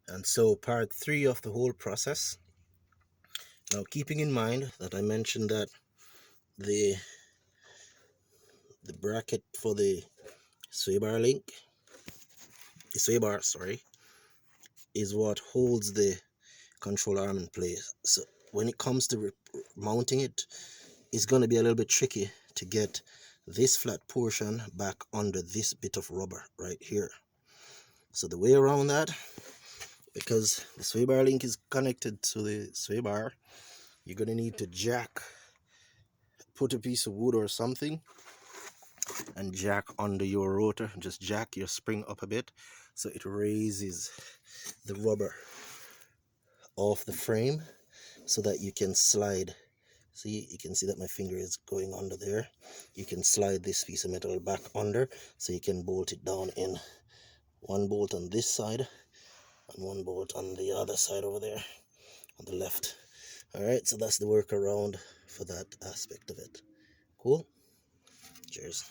And so part 3 of the whole process. Now, keeping in mind that I mentioned that the bracket for the sway bar link, the sway bar, sorry, is what holds the control arm in place. So when it comes to mounting it, it's going to be a little bit tricky to get this flat portion back under this bit of rubber right here. So the way around that, because the sway bar link is connected to the sway bar, you're going to need to put a piece of wood or something and jack under your rotor. Just jack your spring up a bit so it raises the rubber off the frame so that you can slide. See, you can see that my finger is going under there. You can slide this piece of metal back under so you can bolt it down in. One bolt on this side and one bolt on the other side over there on the left. All right, so that's the workaround for that aspect of it. Cool. Cheers.